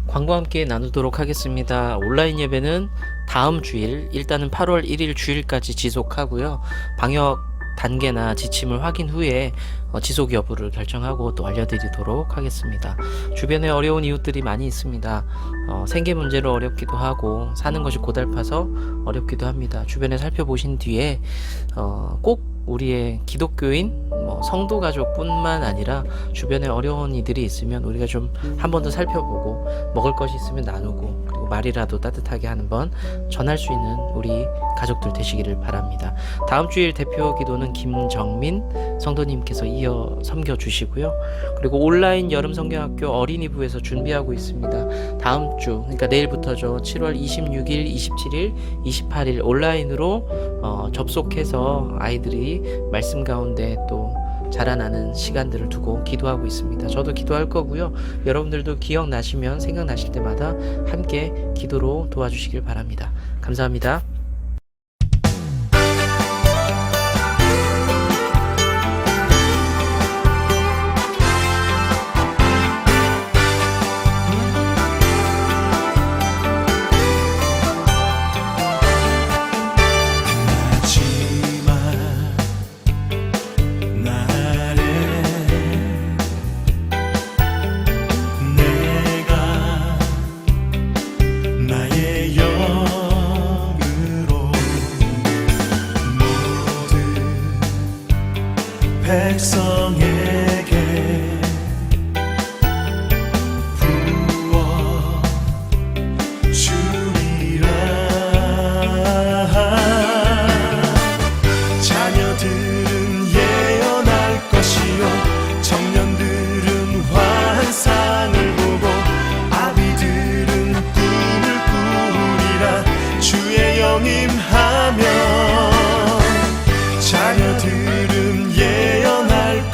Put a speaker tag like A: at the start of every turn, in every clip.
A: 광고와 함께 나누도록 하겠습니다. 온라인 예배는 다음 주일, 일단은 8월 1일 주일까지 지속하고요. 방역 단계나 지침을 확인 후에 지속 여부를 결정하고 또 알려드리도록 하겠습니다. 주변에 어려운 이웃들이 많이 있습니다. 생계 문제로 어렵기도 하고 사는 것이 고달파서 어렵기도 합니다. 주변에 살펴보신 뒤에 꼭 우리의 기독교인 성도 가족뿐만 아니라 주변에 어려운 이들이 있으면 우리가 좀 한 번 더 살펴보고 먹을 것이 있으면 나누고 그리고 말이라도 따뜻하게 한번 전할 수 있는 우리 가족들 되시기를 바랍니다. 다음 주일 대표 기도는 김정민 성도님께서 이어 섬겨 주시고요. 그리고 온라인 여름 성경학교 어린이부에서 준비하고 있습니다. 다음 주, 그러니까 내일부터죠. 7월 26일, 27일, 28일 온라인으로 접속해서 아이들이 말씀 가운데 또 자라나는 시간들을 두고 기도하고 있습니다. 저도 기도할 거고요. 여러분들도 기억나시면 생각나실 때마다 함께 기도로 도와주시길 바랍니다. 감사합니다.
B: 백성에게 부어 주리라. 자녀들은 예언할 것이요 청년들은 환상을 보고 아비들은 꿈을 꾸리라. 주의 영임하면 자녀들은 예언할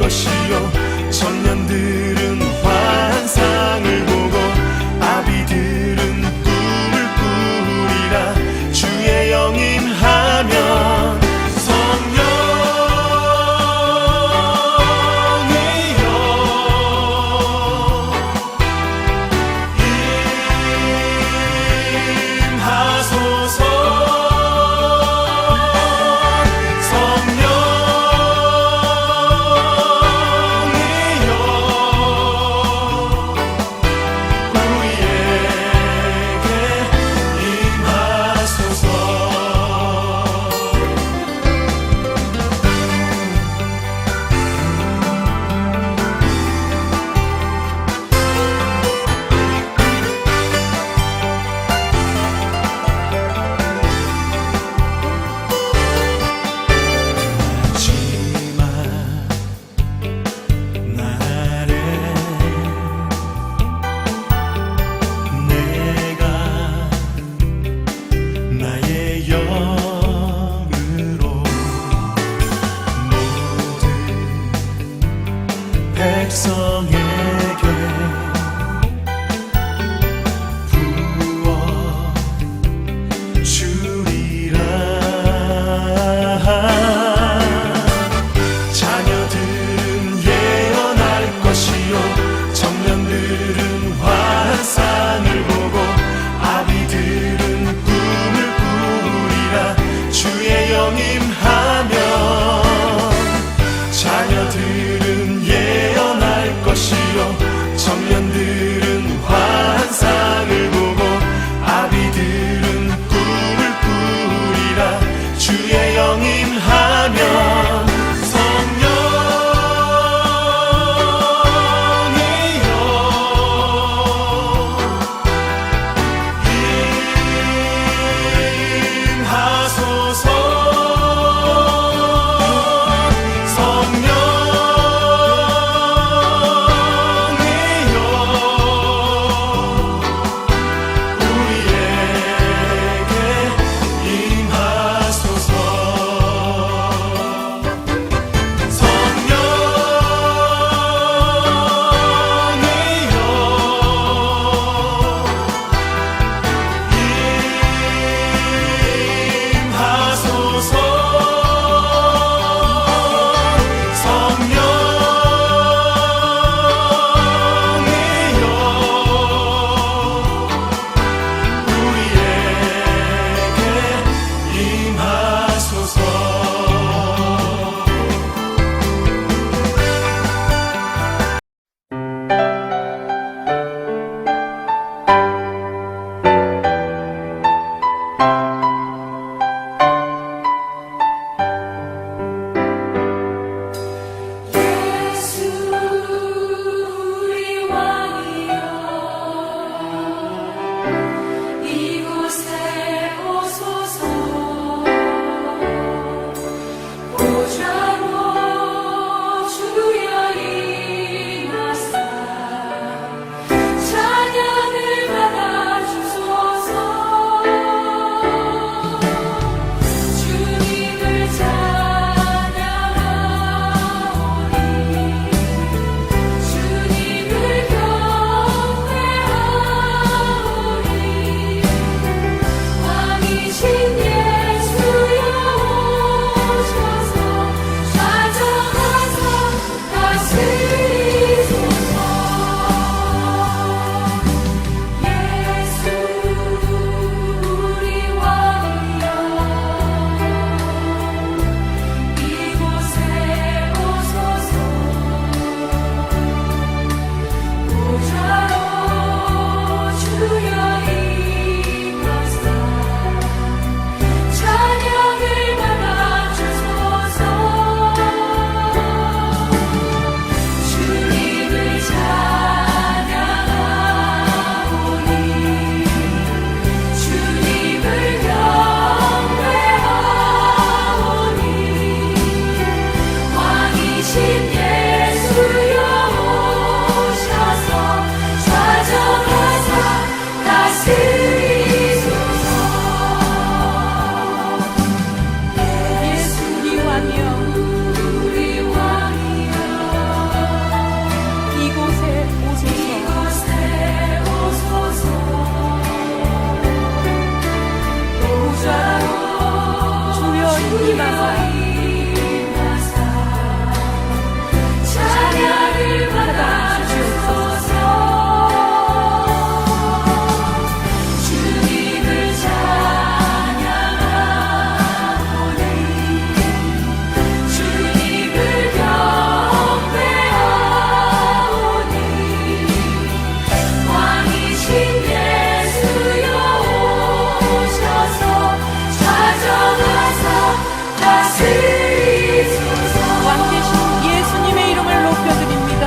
C: 왕 되신 예수님의 이름을 높여드립니다.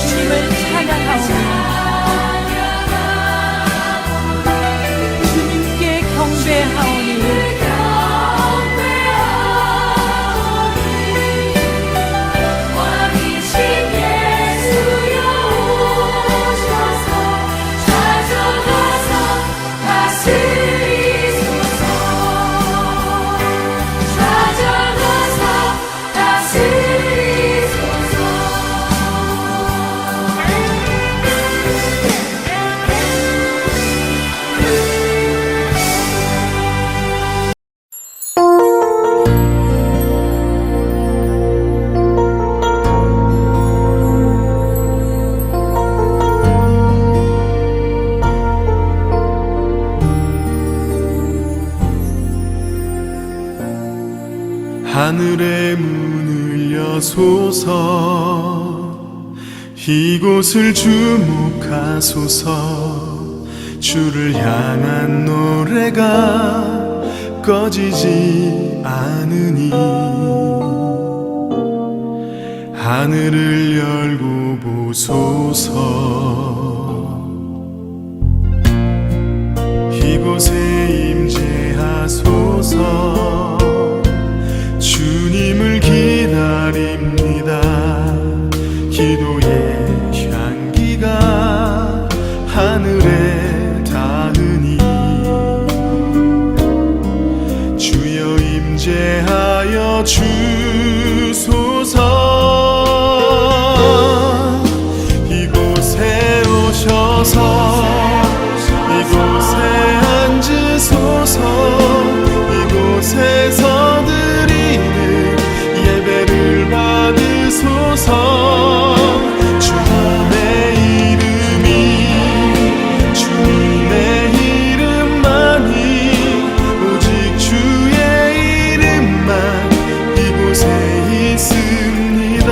C: 주님을 찬양하오니 주님께 경배하오니
D: 왕이신 예수여 오셔서 찾아가서 다스리소서. 찾아가서 다스리소서.
B: 하늘의 문을 여소서. 이곳을 주목하소서. 주를 향한 노래가 꺼지지 않으니 하늘을 열고 보소서. 이곳에 임재하소서. 주님을 기다립니다. 기도의 향기가 하늘에 닿으니 주여 임재하여 주소서. 이곳에 오셔서 이곳에 앉으소서. 이곳에서 드리는 예배를 받으소서. 주님의 이름이 주님의 이름만이 오직 주의 이름만 이곳에 있습니다.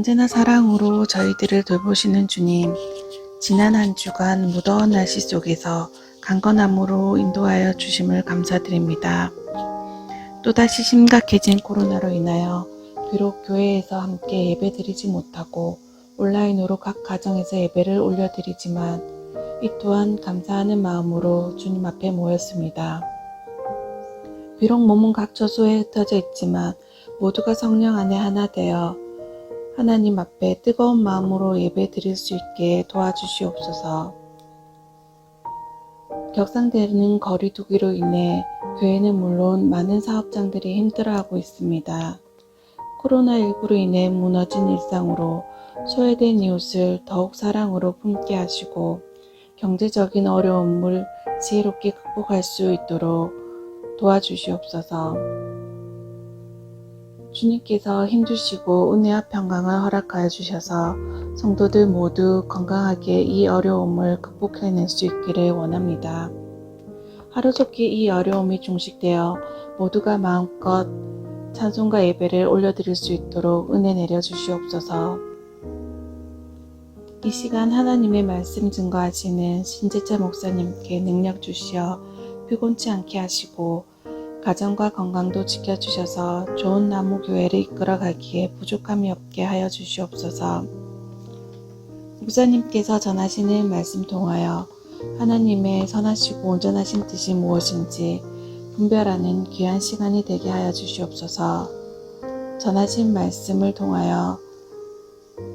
E: 언제나 사랑으로 저희들을 돌보시는 주님, 지난 한 주간 무더운 날씨 속에서 강건함으로 인도하여 주심을 감사드립니다. 또다시 심각해진 코로나로 인하여 비록 교회에서 함께 예배드리지 못하고 온라인으로 각 가정에서 예배를 올려드리지만 이 또한 감사하는 마음으로 주님 앞에 모였습니다. 비록 몸은 각 처소에 흩어져 있지만 모두가 성령 안에 하나 되어 하나님 앞에 뜨거운 마음으로 예배 드릴 수 있게 도와주시옵소서. 격상되는 거리 두기로 인해 교회는 물론 많은 사업장들이 힘들어하고 있습니다. 코로나19로 인해 무너진 일상으로 소외된 이웃을 더욱 사랑으로 품게 하시고 경제적인 어려움을 지혜롭게 극복할 수 있도록 도와주시옵소서. 주님께서 힘주시고 은혜와 평강을 허락하여 주셔서 성도들 모두 건강하게 이 어려움을 극복해낼 수 있기를 원합니다. 하루속히 이 어려움이 종식되어 모두가 마음껏 찬송과 예배를 올려드릴 수 있도록 은혜 내려주시옵소서. 이 시간 하나님의 말씀 증거하시는 신재철 목사님께 능력 주시어 피곤치 않게 하시고 가정과 건강도 지켜주셔서 좋은 나무교회를 이끌어가기에 부족함이 없게 하여 주시옵소서. 목사님께서 전하시는 말씀 통하여 하나님의 선하시고 온전하신 뜻이 무엇인지 분별하는 귀한 시간이 되게 하여 주시옵소서. 전하신 말씀을 통하여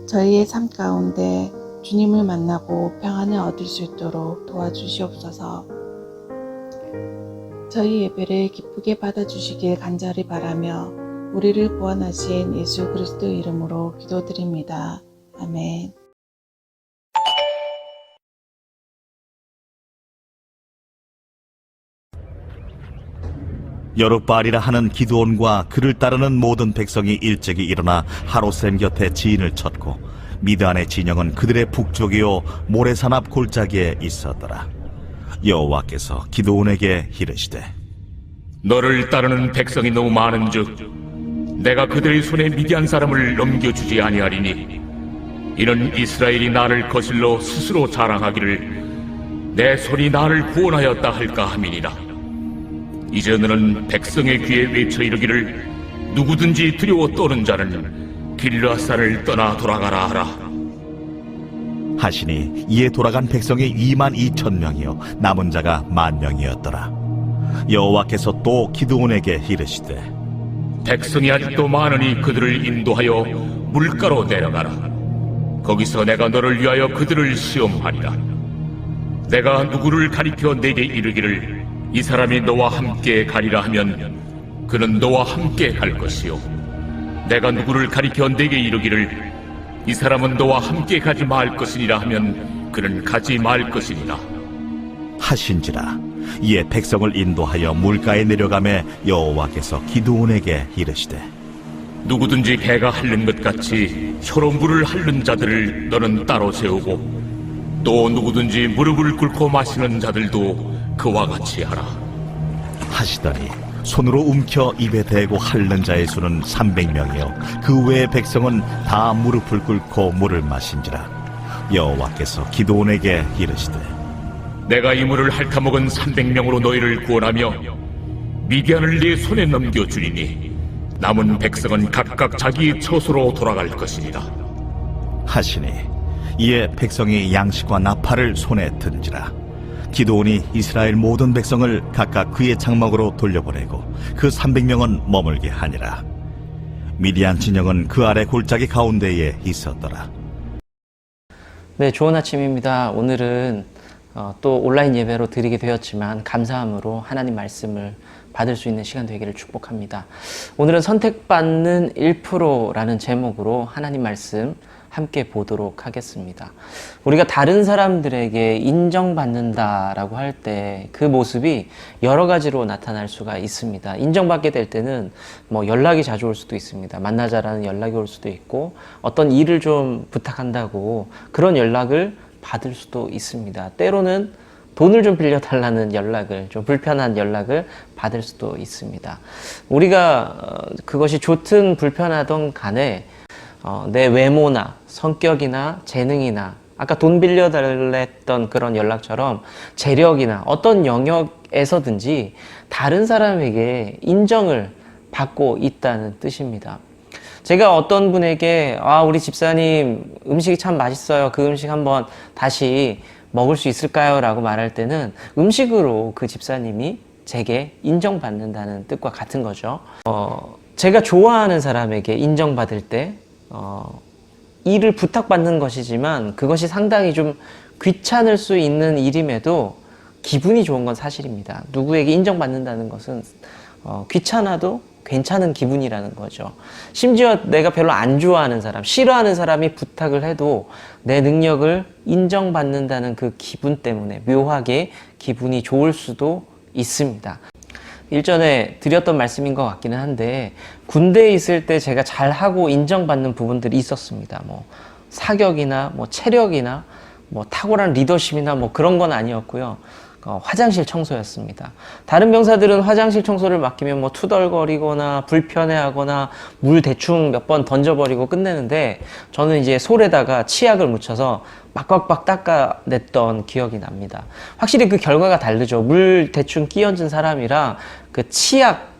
E: 저희의 삶 가운데 주님을 만나고 평안을 얻을 수 있도록 도와주시옵소서. 저희 예배를 기쁘게 받아주시길 간절히 바라며 우리를 구원하신 예수 그리스도 이름으로 기도드립니다. 아멘.
F: 여룻바알이라 하는 기드온과 그를 따르는 모든 백성이 일찍이 일어나 하롯셈 곁에 지인을 쳤고 미드안의 진영은 그들의 북쪽이요 모래산 앞 골짜기에 있었더라. 여호와께서 기드온에게 이르시되
G: 너를 따르는 백성이 너무 많은즉 내가 그들의 손에 미디안 사람을 넘겨주지 아니하리니 이는 이스라엘이 나를 거슬러 스스로 자랑하기를 내 손이 나를 구원하였다 할까 함이니라. 이제 너는 백성의 귀에 외쳐 이르기를 누구든지 두려워 떠는 자는 길르앗산을 떠나 돌아가라 하라.
F: 하시니 이에 돌아간 백성이 22,000명이요 남은 자가 10,000명이었더라. 여호와께서 또 기드온에게 이르시되
G: 백성이 아직도 많으니 그들을 인도하여 물가로 내려가라. 거기서 내가 너를 위하여 그들을 시험하리라. 내가 누구를 가리켜 내게 이르기를 이 사람이 너와 함께 가리라 하면 그는 너와 함께 갈 것이요 내가 누구를 가리켜 내게 이르기를 이 사람은 너와 함께 가지 말 것이니라 하면 그는 가지 말 것이니라.
F: 하신지라. 이에 백성을 인도하여 물가에 내려가매 여호와께서 기드온에게 이르시되
G: 누구든지 개가 핥는 것 같이 혀로 물을 핥는 자들을 너는 따로 세우고 또 누구든지 무릎을 꿇고 마시는 자들도 그와 같이 하라.
F: 하시더니 손으로 움켜 입에 대고 핥는 자의 수는 300명이요 그 외의 백성은 다 무릎을 꿇고 물을 마신지라. 여호와께서 기드온에게 이르시되
G: 내가 이 물을 핥아먹은 300명으로 너희를 구원하며 미디안을 네 손에 넘겨주리니 남은 백성은 각각 자기 처소로 돌아갈 것이니라.
F: 하시니 이에 백성이 양식과 나팔을 손에 든지라. 기드온이 이스라엘 모든 백성을 각각 그의 장막으로 돌려보내고 그 300명은 머물게 하니라. 미디안 진영은 그 아래 골짜기 가운데에 있었더라.
A: 네, 좋은 아침입니다. 오늘은 또 온라인 예배로 드리게 되었지만 감사함으로 하나님 말씀을 받을 수 있는 시간 되기를 축복합니다. 오늘은 선택받는 1%라는 제목으로 하나님 말씀 함께 보도록 하겠습니다. 우리가 다른 사람들에게 인정받는다라고 할 때 그 모습이 여러 가지로 나타날 수가 있습니다. 인정받게 될 때는 뭐 연락이 자주 올 수도 있습니다. 만나자라는 연락이 올 수도 있고 어떤 일을 좀 부탁한다고 그런 연락을 받을 수도 있습니다. 때로는 돈을 좀 빌려달라는 연락을, 좀 불편한 연락을 받을 수도 있습니다. 우리가 그것이 좋든 불편하든 간에 내 외모나 성격이나 재능이나 아까 돈 빌려달랬던 그런 연락처럼 재력이나 어떤 영역에서든지 다른 사람에게 인정을 받고 있다는 뜻입니다. 제가 어떤 분에게 우리 집사님 음식이 참 맛있어요. 그 음식 한번 다시 먹을 수 있을까요? 라고 말할 때는 음식으로 그 집사님이 제게 인정받는다는 뜻과 같은 거죠. 제가 좋아하는 사람에게 인정받을 때 일을 부탁받는 것이지만 그것이 상당히 좀 귀찮을 수 있는 일임에도 기분이 좋은 건 사실입니다. 누구에게 인정받는다는 것은 귀찮아도 괜찮은 기분이라는 거죠. 심지어 내가 별로 안 좋아하는 사람, 싫어하는 사람이 부탁을 해도 내 능력을 인정받는다는 그 기분 때문에 묘하게 기분이 좋을 수도 있습니다. 일전에 드렸던 말씀인 것 같기는 한데 군대에 있을 때 제가 잘하고 인정받는 부분들이 있었습니다. 뭐 사격이나 뭐 체력이나 뭐 탁월한 리더십이나 뭐 그런 건 아니었고요. 화장실 청소였습니다. 다른 병사들은 화장실 청소를 맡기면 뭐 투덜거리거나 불편해하거나 물 대충 몇 번 던져버리고 끝내는데 저는 이제 솔에다가 치약을 묻혀서 빡빡빡 닦아냈던 기억이 납니다. 확실히 그 결과가 다르죠. 물 대충 끼얹은 사람이랑 그 치약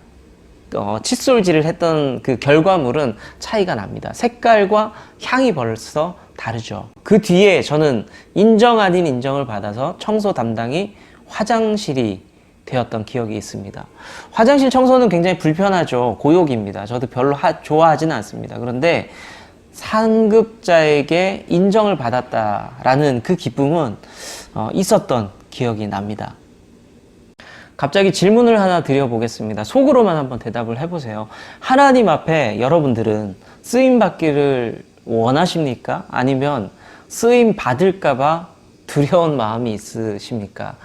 A: 칫솔질을 했던 그 결과물은 차이가 납니다. 색깔과 향이 벌써 다르죠. 그 뒤에 저는 인정 아닌 인정을 받아서 청소 담당이 화장실이 되었던 기억이 있습니다. 화장실 청소는 굉장히 불편하죠. 고역입니다. 저도 별로 좋아하지는 않습니다. 그런데 상급자에게 인정을 받았다라는 그 기쁨은 있었던 기억이 납니다. 갑자기 질문을 하나 드려보겠습니다. 속으로만 한번 대답을 해보세요. 하나님 앞에 여러분들은 쓰임 받기를 원하십니까? 아니면 쓰임 받을까봐 두려운 마음이 있으십니까?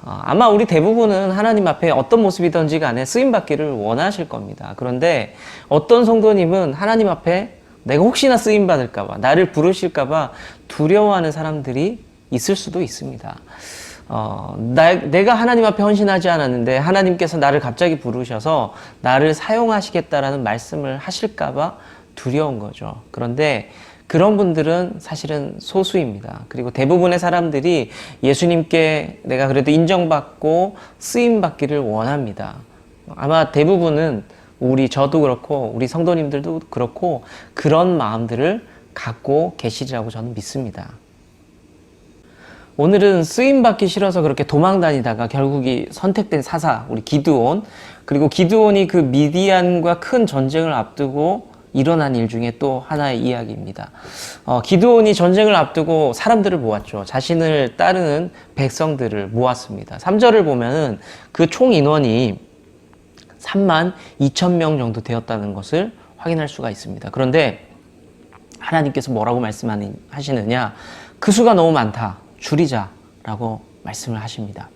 A: 아마 우리 대부분은 하나님 앞에 어떤 모습이든지 간에 쓰임 받기를 원하실 겁니다. 그런데 어떤 성도님은 하나님 앞에 내가 혹시나 쓰임 받을까봐, 나를 부르실까봐 두려워하는 사람들이 있을 수도 있습니다. 내가 하나님 앞에 헌신하지 않았는데 하나님께서 나를 갑자기 부르셔서 나를 사용하시겠다라는 말씀을 하실까봐 두려운 거죠. 그런데 그런 분들은 사실은 소수입니다. 그리고 대부분의 사람들이 예수님께 내가 그래도 인정받고 쓰임받기를 원합니다. 아마 대부분은 저도 그렇고 우리 성도님들도 그렇고 그런 마음들을 갖고 계시리라고 저는 믿습니다. 오늘은 쓰임받기 싫어서 그렇게 도망다니다가 결국이 선택된 사사, 우리 기드온, 그리고 기드온이 그 미디안과 큰 전쟁을 앞두고 일어난 일 중에 또 하나의 이야기입니다. 기드온이 전쟁을 앞두고 사람들을 모았죠. 자신을 따르는 백성들을 모았습니다. 3절을 보면은 그 총 인원이 3만 2천 명 정도 되었다는 것을 확인할 수가 있습니다. 그런데 하나님께서 뭐라고 말씀하시느냐? 그 수가 너무 많다. 줄이자라고 말씀을 하십니다.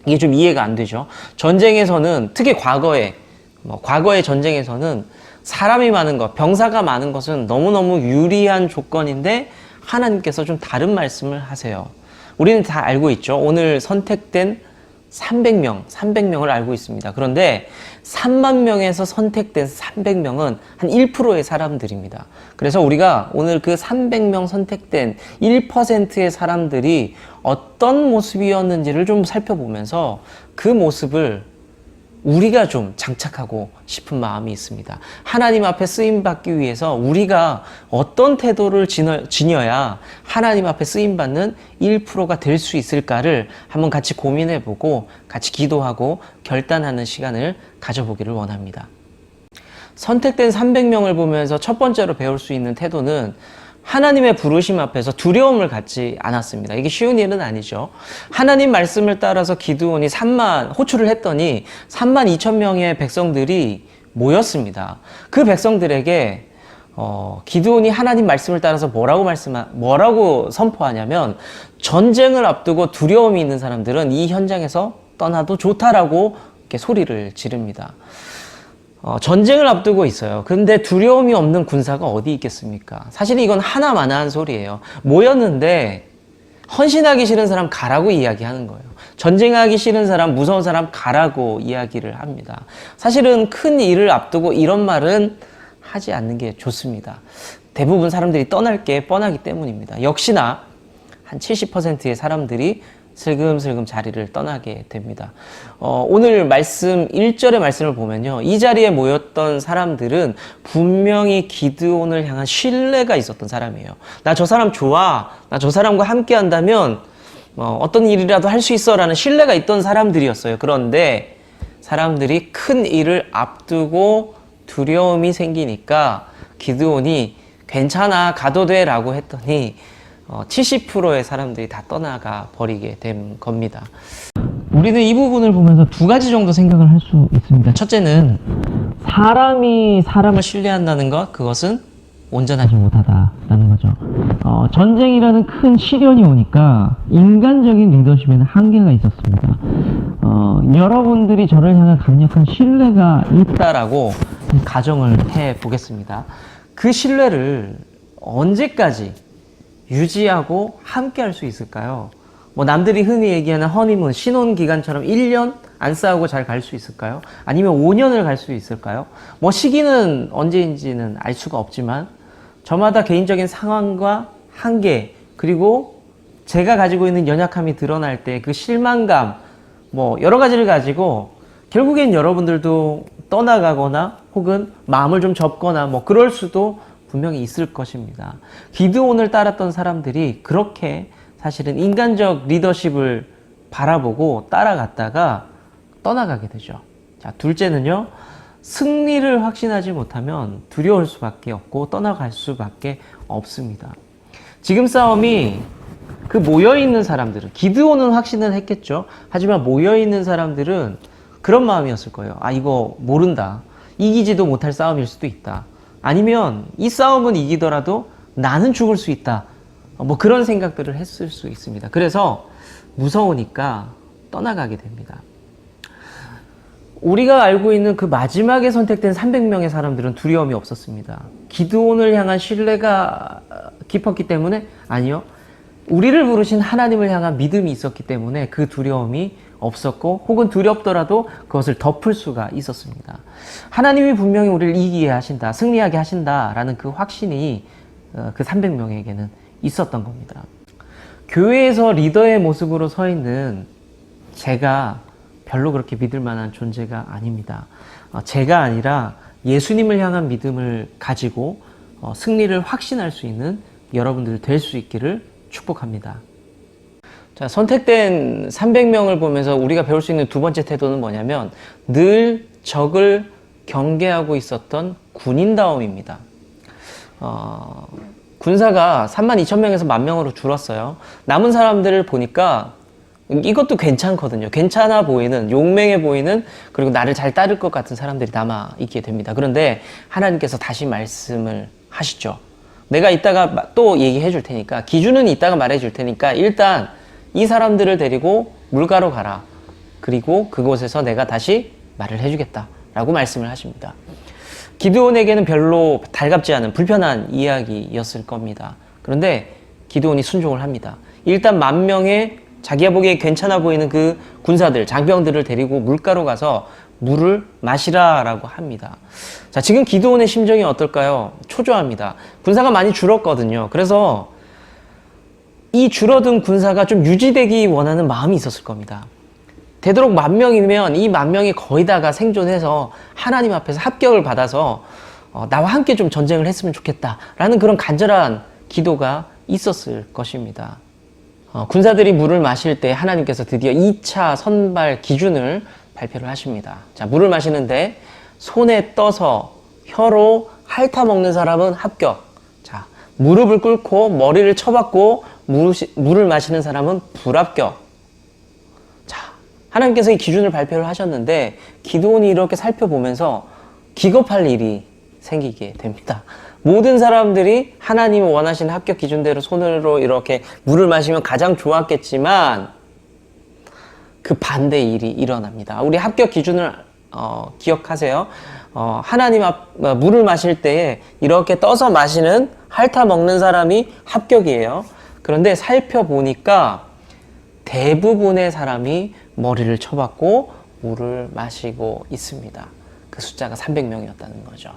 A: 이게 좀 이해가 안 되죠. 전쟁에서는 특히 과거의 전쟁에서는 사람이 많은 것, 병사가 많은 것은 너무너무 유리한 조건인데 하나님께서 좀 다른 말씀을 하세요. 우리는 다 알고 있죠. 오늘 선택된 300명을 알고 있습니다. 그런데 3만 명에서 선택된 300명은 한 1%의 사람들입니다. 그래서 우리가 오늘 그 300명 선택된 1%의 사람들이 어떤 모습이었는지를 좀 살펴보면서 그 모습을 우리가 좀 장착하고 싶은 마음이 있습니다. 하나님 앞에 쓰임받기 위해서 우리가 어떤 태도를 지녀야 하나님 앞에 쓰임받는 1%가 될 수 있을까를 한번 같이 고민해보고 같이 기도하고 결단하는 시간을 가져보기를 원합니다. 선택된 300명을 보면서 첫 번째로 배울 수 있는 태도는 하나님의 부르심 앞에서 두려움을 갖지 않았습니다. 이게 쉬운 일은 아니죠. 하나님 말씀을 따라서 기드온이 호출을 했더니 3만 2천 명의 백성들이 모였습니다. 그 백성들에게 기드온이 하나님 말씀을 따라서 뭐라고 선포하냐면 전쟁을 앞두고 두려움이 있는 사람들은 이 현장에서 떠나도 좋다라고 이렇게 소리를 지릅니다. 전쟁을 앞두고 있어요. 근데 두려움이 없는 군사가 어디 있겠습니까? 사실 이건 하나만한 소리예요. 모였는데 헌신하기 싫은 사람 가라고 이야기하는 거예요. 전쟁하기 싫은 사람, 무서운 사람 가라고 이야기를 합니다. 사실은 큰 일을 앞두고 이런 말은 하지 않는 게 좋습니다. 대부분 사람들이 떠날 게 뻔하기 때문입니다. 역시나 한 70%의 사람들이 슬금슬금 자리를 떠나게 됩니다. 오늘 말씀 1절의 말씀을 보면요, 이 자리에 모였던 사람들은 분명히 기드온을 향한 신뢰가 있었던 사람이에요. 나 저 사람 좋아, 나 저 사람과 함께 한다면 어떤 일이라도 할 수 있어 라는 신뢰가 있던 사람들이었어요. 그런데 사람들이 큰 일을 앞두고 두려움이 생기니까 기드온이 괜찮아, 가도 돼 라고 했더니 70%의 사람들이 다 떠나가 버리게 된 겁니다. 우리는 이 부분을 보면서 두 가지 정도 생각을 할 수 있습니다. 첫째는 사람이 사람을 신뢰한다는 것, 그것은 온전하지 못하다라는 거죠. 전쟁이라는 큰 시련이 오니까 인간적인 리더십에는 한계가 있었습니다. 여러분들이 저를 향한 강력한 신뢰가 있다라고 가정을 해 보겠습니다. 그 신뢰를 언제까지 유지하고 함께 할 수 있을까요? 남들이 흔히 얘기하는 허니문, 신혼기간처럼 1년 안 싸우고 잘 갈 수 있을까요? 아니면 5년을 갈 수 있을까요? 시기는 언제인지는 알 수가 없지만 저마다 개인적인 상황과 한계, 그리고 제가 가지고 있는 연약함이 드러날 때 그 실망감, 여러 가지를 가지고 결국엔 여러분들도 떠나가거나 혹은 마음을 좀 접거나 그럴 수도 분명히 있을 것입니다. 기드온을 따랐던 사람들이 그렇게 사실은 인간적 리더십을 바라보고 따라갔다가 떠나가게 되죠. 자, 둘째는요, 승리를 확신하지 못하면 두려울 수밖에 없고 떠나갈 수밖에 없습니다. 지금 싸움이 그 모여있는 사람들은, 기드온은 확신은 했겠죠. 하지만 모여있는 사람들은 그런 마음이었을 거예요. 이거 모른다. 이기지도 못할 싸움일 수도 있다. 아니면 이 싸움은 이기더라도 나는 죽을 수 있다. 그런 생각들을 했을 수 있습니다. 그래서 무서우니까 떠나가게 됩니다. 우리가 알고 있는 그 마지막에 선택된 300명의 사람들은 두려움이 없었습니다. 기드온을 향한 신뢰가 깊었기 때문에? 아니요. 우리를 부르신 하나님을 향한 믿음이 있었기 때문에 그 두려움이 없었고, 혹은 두렵더라도 그것을 덮을 수가 있었습니다. 하나님이 분명히 우리를 이기게 하신다, 승리하게 하신다라는 그 확신이 그 300명에게는 있었던 겁니다. 교회에서 리더의 모습으로 서 있는 제가 별로 그렇게 믿을 만한 존재가 아닙니다. 제가 아니라 예수님을 향한 믿음을 가지고 승리를 확신할 수 있는 여러분들 될 수 있기를 축복합니다. 자, 선택된 300명을 보면서 우리가 배울 수 있는 두 번째 태도는 뭐냐면 늘 적을 경계하고 있었던 군인다움입니다. 군사가 32,000명에서 10,000명으로 줄었어요. 남은 사람들을 보니까 이것도 괜찮거든요. 괜찮아 보이는, 용맹해 보이는, 그리고 나를 잘 따를 것 같은 사람들이 남아있게 됩니다. 그런데 하나님께서 다시 말씀을 하시죠. 내가 이따가 또 얘기해 줄 테니까, 기준은 이따가 말해 줄 테니까 일단 이 사람들을 데리고 물가로 가라. 그리고 그곳에서 내가 다시 말을 해주겠다 라고 말씀을 하십니다. 기드온에게는 별로 달갑지 않은 불편한 이야기였을 겁니다. 그런데 기드온이 순종을 합니다. 일단 10,000명의 자기가 보기에 괜찮아 보이는 그 군사들, 장병들을 데리고 물가로 가서 물을 마시라 라고 합니다. 자, 지금 기드온의 심정이 어떨까요? 초조합니다. 군사가 많이 줄었거든요. 그래서 이 줄어든 군사가 좀 유지되기 원하는 마음이 있었을 겁니다. 되도록 10,000명이면 이 10,000명이 거의 다가 생존해서 하나님 앞에서 합격을 받아서 나와 함께 좀 전쟁을 했으면 좋겠다라는 그런 간절한 기도가 있었을 것입니다. 군사들이 물을 마실 때 하나님께서 드디어 2차 선발 기준을 발표를 하십니다. 자, 물을 마시는데 손에 떠서 혀로 핥아먹는 사람은 합격. 자, 무릎을 꿇고 머리를 쳐박고 물을 마시는 사람은 불합격. 자, 하나님께서 이 기준을 발표를 하셨는데 기드온이 이렇게 살펴보면서 기겁할 일이 생기게 됩니다. 모든 사람들이 하나님이 원하시는 합격 기준대로 손으로 이렇게 물을 마시면 가장 좋았겠지만 그 반대의 일이 일어납니다. 우리 합격 기준을 기억하세요. 하나님 물을 마실 때에 이렇게 떠서 마시는, 핥아 먹는 사람이 합격이에요. 그런데 살펴보니까 대부분의 사람이 머리를 쳐박고 물을 마시고 있습니다. 그 숫자가 300명이었다는 거죠.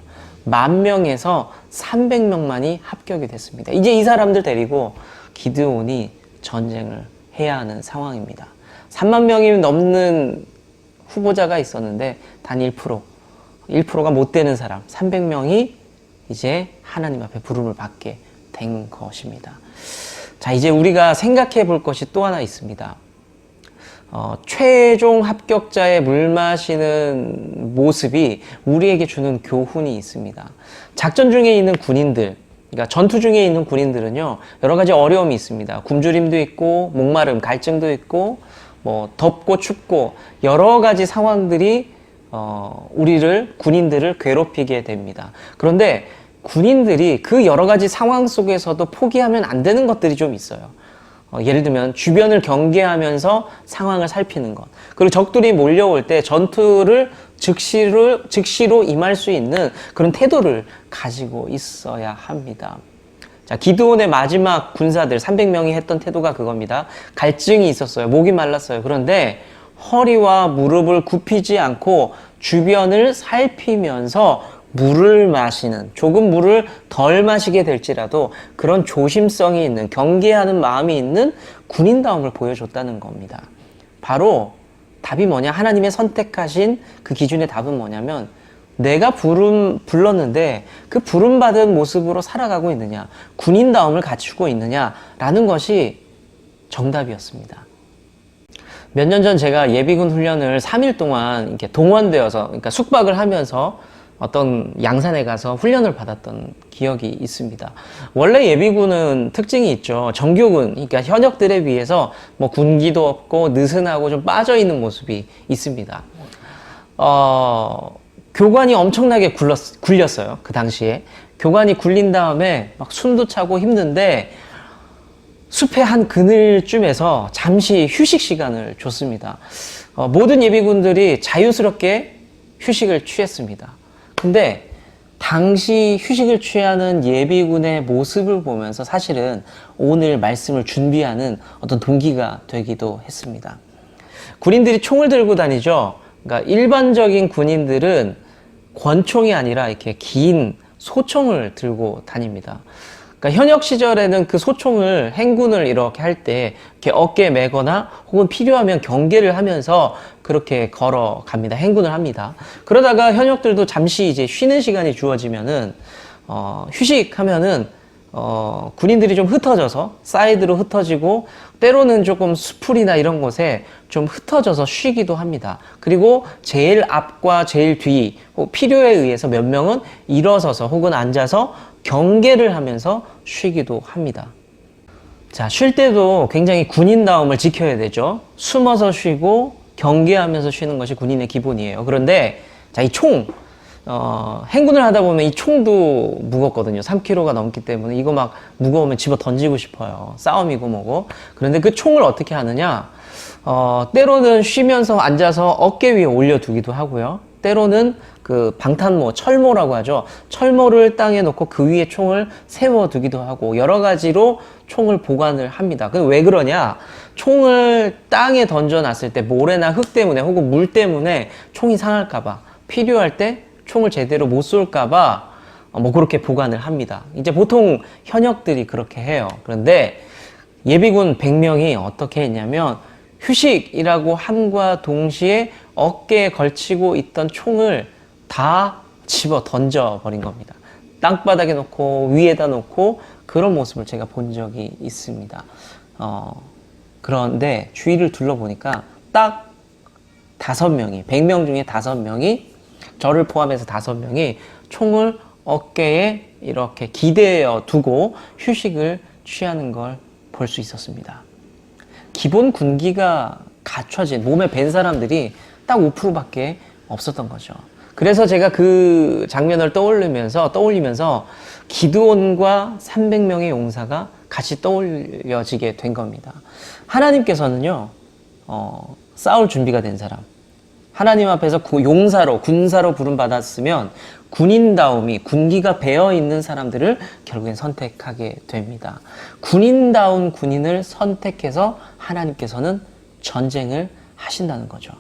A: 10,000명에서 300명만이 합격이 됐습니다. 이제 이 사람들 데리고 기드온이 전쟁을 해야 하는 상황입니다. 3만 명이 넘는 후보자가 있었는데 단 1%가 못 되는 사람 300명이 이제 하나님 앞에 부름을 받게 된 것입니다. 자, 이제 우리가 생각해 볼 것이 또 하나 있습니다. 최종 합격자의 물 마시는 모습이 우리에게 주는 교훈이 있습니다. 작전 중에 있는 군인들, 그러니까 전투 중에 있는 군인들은요, 여러 가지 어려움이 있습니다. 굶주림도 있고, 목마름, 갈증도 있고, 뭐 덥고 춥고 여러 가지 상황들이 군인들을 괴롭히게 됩니다. 그런데 군인들이 그 여러 가지 상황 속에서도 포기하면 안 되는 것들이 좀 있어요. 예를 들면 주변을 경계하면서 상황을 살피는 것, 그리고 적들이 몰려올 때 전투를 즉시로 임할 수 있는 그런 태도를 가지고 있어야 합니다. 자, 기드온의 마지막 군사들 300명이 했던 태도가 그겁니다. 갈증이 있었어요. 목이 말랐어요. 그런데 허리와 무릎을 굽히지 않고 주변을 살피면서 물을 마시는, 조금 물을 덜 마시게 될지라도 그런 조심성이 있는, 경계하는 마음이 있는 군인다움을 보여줬다는 겁니다. 바로 답이 뭐냐? 하나님의 선택하신 그 기준의 답은 뭐냐면, 내가 불렀는데 그 부름받은 모습으로 살아가고 있느냐, 군인다움을 갖추고 있느냐라는 것이 정답이었습니다. 몇 년 전 제가 예비군 훈련을 3일 동안 이렇게 동원되어서, 그러니까 숙박을 하면서 어떤 양산에 가서 훈련을 받았던 기억이 있습니다. 원래 예비군은 특징이 있죠. 정규군, 그러니까 현역들에 비해서 뭐 군기도 없고 느슨하고 좀 빠져 있는 모습이 있습니다. 교관이 엄청나게 굴렸어요. 그 당시에. 교관이 굴린 다음에 막 숨도 차고 힘든데 숲의 한 그늘쯤에서 잠시 휴식 시간을 줬습니다. 모든 예비군들이 자유스럽게 휴식을 취했습니다. 근데 당시 휴식을 취하는 예비군의 모습을 보면서 사실은 오늘 말씀을 준비하는 어떤 동기가 되기도 했습니다. 군인들이 총을 들고 다니죠. 그러니까 일반적인 군인들은 권총이 아니라 이렇게 긴 소총을 들고 다닙니다. 그러니까 현역 시절에는 그 소총을, 행군을 이렇게 할 때 이렇게 어깨에 매거나 혹은 필요하면 경계를 하면서 그렇게 걸어갑니다. 행군을 합니다. 그러다가 현역들도 잠시 이제 쉬는 시간이 주어지면은 휴식하면은 군인들이 좀 흩어져서 사이드로 흩어지고 때로는 조금 수풀이나 이런 곳에 좀 흩어져서 쉬기도 합니다. 그리고 제일 앞과 제일 뒤, 필요에 의해서 몇 명은 일어서서 혹은 앉아서 경계를 하면서 쉬기도 합니다. 자, 쉴 때도 굉장히 군인다움을 지켜야 되죠. 숨어서 쉬고 경계하면서 쉬는 것이 군인의 기본이에요. 그런데 자, 이 총, 행군을 하다 보면 이 총도 무겁거든요. 3kg가 넘기 때문에 이거 막 무거우면 집어 던지고 싶어요. 싸움이고 뭐고. 그런데 그 총을 어떻게 하느냐? 때로는 쉬면서 앉아서 어깨 위에 올려두기도 하고요. 때로는 그 방탄모, 철모라고 하죠. 철모를 땅에 놓고 그 위에 총을 세워두기도 하고 여러 가지로 총을 보관을 합니다. 왜 그러냐? 총을 땅에 던져놨을 때 모래나 흙 때문에 혹은 물 때문에 총이 상할까봐, 필요할 때 총을 제대로 못 쏠까봐 뭐 그렇게 보관을 합니다. 이제 보통 현역들이 그렇게 해요. 그런데 예비군 100명이 어떻게 했냐면 휴식이라고 함과 동시에 어깨에 걸치고 있던 총을 다 집어 던져버린 겁니다. 땅바닥에 놓고 위에다 놓고 그런 모습을 제가 본 적이 있습니다. 그런데 주위를 둘러보니까 딱 5명이, 100명 중에 5명이, 저를 포함해서 5명이 총을 어깨에 이렇게 기대어 두고 휴식을 취하는 걸 볼 수 있었습니다. 기본 군기가 갖춰진, 몸에 밴 사람들이 딱 5%밖에 없었던 거죠. 그래서 제가 그 장면을 떠올리면서 기드온과 300명의 용사가 같이 떠올려지게 된 겁니다. 하나님께서는요, 싸울 준비가 된 사람, 하나님 앞에서 용사로, 군사로 부름받았으면 군인다움이, 군기가 배어있는 사람들을 결국엔 선택하게 됩니다. 군인다운 군인을 선택해서 하나님께서는 전쟁을 하신다는 거죠.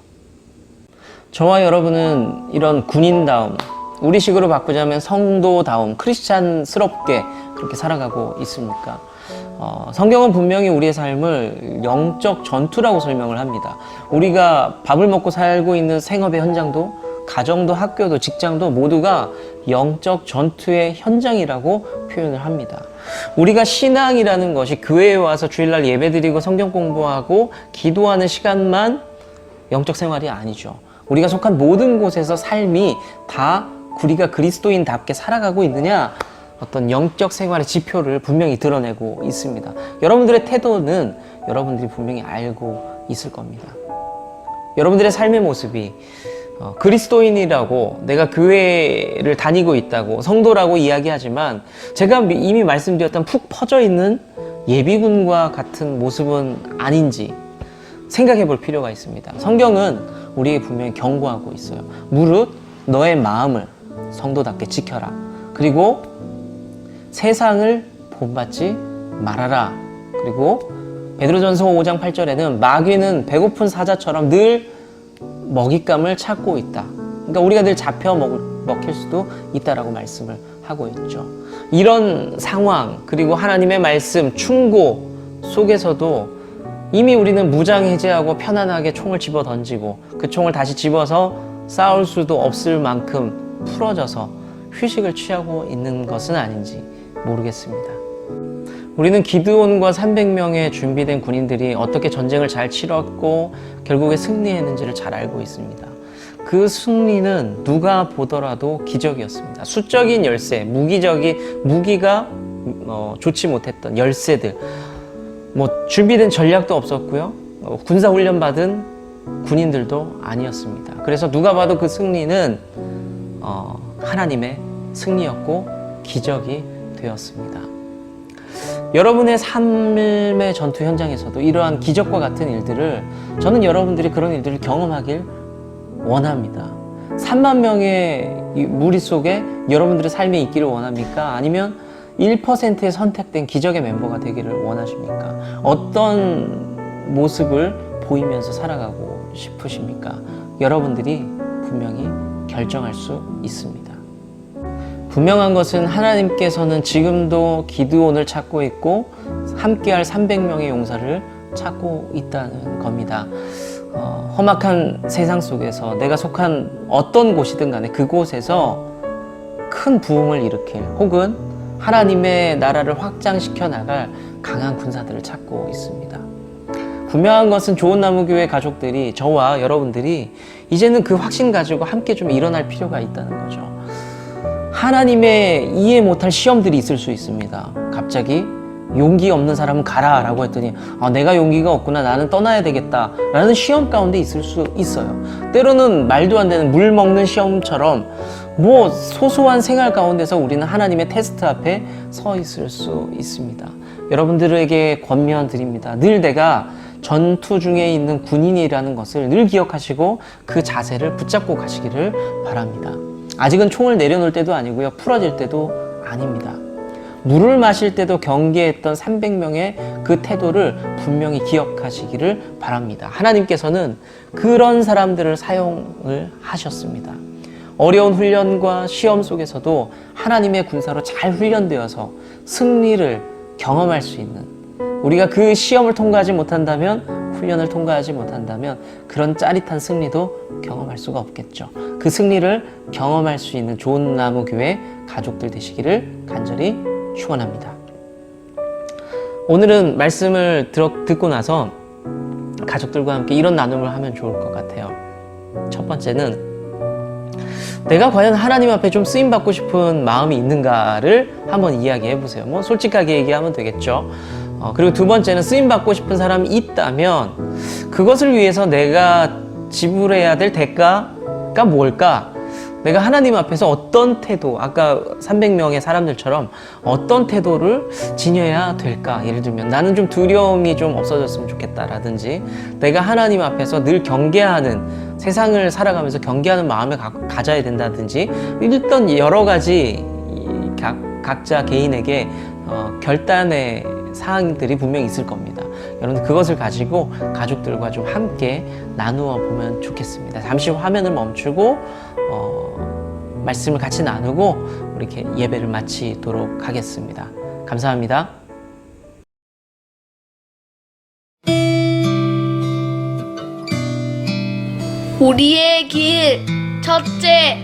A: 저와 여러분은 이런 군인다움, 우리식으로 바꾸자면 성도다움, 크리스찬스럽게 그렇게 살아가고 있습니까? 성경은 분명히 우리의 삶을 영적 전투라고 설명을 합니다. 우리가 밥을 먹고 살고 있는 생업의 현장도, 가정도, 학교도, 직장도 모두가 영적 전투의 현장이라고 표현을 합니다. 우리가 신앙이라는 것이 교회에 와서 주일날 예배드리고 성경 공부하고 기도하는 시간만 영적 생활이 아니죠. 우리가 속한 모든 곳에서 삶이 다 우리가 그리스도인답게 살아가고 있느냐, 어떤 영적 생활의 지표를 분명히 드러내고 있습니다. 여러분들의 태도는 여러분들이 분명히 알고 있을 겁니다. 여러분들의 삶의 모습이 그리스도인이라고, 내가 교회를 다니고 있다고, 성도라고 이야기하지만 제가 이미 말씀드렸던 푹 퍼져 있는 예비군과 같은 모습은 아닌지 생각해 볼 필요가 있습니다. 성경은 우리에게 분명히 경고하고 있어요. 무릇 너의 마음을 성도답게 지켜라. 그리고 세상을 본받지 말아라. 그리고 베드로전서 5장 8절에는 마귀는 배고픈 사자처럼 늘 먹잇감을 찾고 있다. 그러니까 우리가 늘 잡혀 먹힐 수도 있다라고 말씀을 하고 있죠. 이런 상황, 그리고 하나님의 말씀, 충고 속에서도 이미 우리는 무장 해제하고 편안하게 총을 집어 던지고 그 총을 다시 집어서 싸울 수도 없을 만큼 풀어져서 휴식을 취하고 있는 것은 아닌지 모르겠습니다. 우리는 기드온과 300명의 준비된 군인들이 어떻게 전쟁을 잘 치렀고 결국에 승리했는지를 잘 알고 있습니다. 그 승리는 누가 보더라도 기적이었습니다. 수적인 열세, 무기가 좋지 못했던 열세들, 준비된 전략도 없었고요. 군사훈련 받은 군인들도 아니었습니다. 그래서 누가 봐도 그 승리는 하나님의 승리였고 기적이 되었습니다. 여러분의 삶의 전투 현장에서도 이러한 기적과 같은 일들을, 저는 여러분들이 그런 일들을 경험하길 원합니다. 3만 명의 무리 속에 여러분들의 삶이 있기를 원합니까? 아니면 1%의 선택된 기적의 멤버가 되기를 원하십니까? 어떤 모습을 보이면서 살아가고 싶으십니까? 여러분들이 분명히 결정할 수 있습니다. 분명한 것은 하나님께서는 지금도 기드온을 찾고 있고 함께할 300명의 용사를 찾고 있다는 겁니다. 험악한 세상 속에서 내가 속한 어떤 곳이든 간에 그곳에서 큰 부흥을 일으킬, 혹은 하나님의 나라를 확장시켜 나갈 강한 군사들을 찾고 있습니다. 분명한 것은 좋은나무교회 가족들이, 저와 여러분들이 이제는 그 확신 가지고 함께 좀 일어날 필요가 있다는 거죠. 하나님의 이해 못할 시험들이 있을 수 있습니다. 갑자기 용기 없는 사람은 가라 라고 했더니 내가 용기가 없구나, 나는 떠나야 되겠다 라는 시험 가운데 있을 수 있어요. 때로는 말도 안 되는 물 먹는 시험처럼 소소한 생활 가운데서 우리는 하나님의 테스트 앞에 서 있을 수 있습니다. 여러분들에게 권면 드립니다. 늘 내가 전투 중에 있는 군인이라는 것을 늘 기억하시고 그 자세를 붙잡고 가시기를 바랍니다. 아직은 총을 내려놓을 때도 아니고요, 풀어질 때도 아닙니다. 물을 마실 때도 경계했던 300명의 그 태도를 분명히 기억하시기를 바랍니다. 하나님께서는 그런 사람들을 사용을 하셨습니다. 어려운 훈련과 시험 속에서도 하나님의 군사로 잘 훈련되어서 승리를 경험할 수 있는, 우리가 그 시험을 통과하지 못한다면, 훈련을 통과하지 못한다면 그런 짜릿한 승리도 경험할 수가 없겠죠. 그 승리를 경험할 수 있는 좋은나무교회 가족들 되시기를 간절히 축원합니다. 오늘은 말씀을 듣고 나서 가족들과 함께 이런 나눔을 하면 좋을 것 같아요. 첫 번째는 내가 과연 하나님 앞에 좀 쓰임받고 싶은 마음이 있는가를 한번 이야기해 보세요. 솔직하게 얘기하면 되겠죠. 그리고 두 번째는 쓰임받고 싶은 사람이 있다면 그것을 위해서 내가 지불해야 될 대가가 뭘까? 내가 하나님 앞에서 어떤 태도, 아까 300명의 사람들처럼 어떤 태도를 지녀야 될까? 예를 들면 나는 좀 두려움이 좀 없어졌으면 좋겠다라든지, 내가 하나님 앞에서 늘 경계하는, 세상을 살아가면서 경계하는 마음을 가져야 된다든지, 일단 여러 가지 각자 개인에게 결단의 사항들이 분명히 있을 겁니다. 여러분 그것을 가지고 가족들과 좀 함께 나누어 보면 좋겠습니다. 잠시 화면을 멈추고 말씀을 같이 나누고 우리 이렇게 예배를 마치도록 하겠습니다. 감사합니다.
H: 우리의 길 첫째,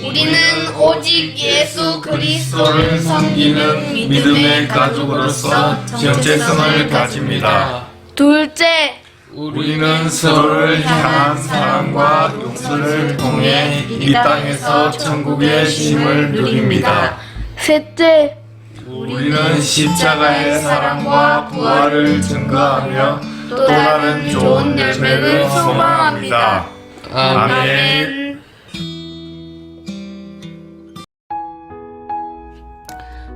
H: 우리는 오직 예수 그리스도를 섬기는 믿음의 가족으로서 정체성을 가집니다. 둘째,
I: 우리는 서로를 향한 사랑과 용서를 통해 이 땅에서 천국의 쉼을 누립니다.
H: 셋째,
I: 우리는 십자가의 사랑과 부활을 증거하며 또 다른 좋은 열매를 소망합니다. 아멘.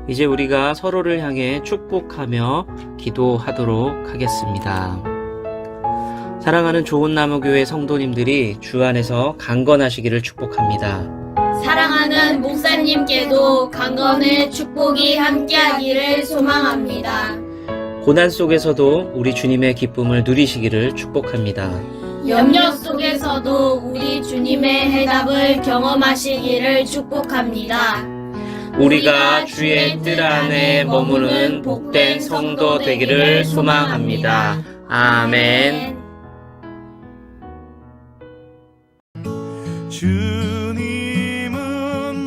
A: 이제 우리가 서로를 향해 축복하며 기도하도록 하겠습니다. 사랑하는 좋은 나무 교회 성도님들이 주 안에서 강건하시기를 축복합니다.
H: 사랑하는 목사님께도 강건의 축복이 함께하기를 소망합니다.
A: 고난 속에서도 우리 주님의 기쁨을 누리시기를 축복합니다.
H: 염려 속에서도 우리 주님의 해답을 경험하시기를 축복합니다.
A: 우리가 주의 뜰 안에 머무는 복된 성도 되기를 소망합니다. 아멘.
B: 주님은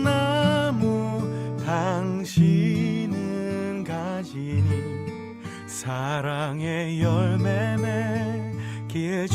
B: 나무 당신은 가지니 사랑의 열매 맺기에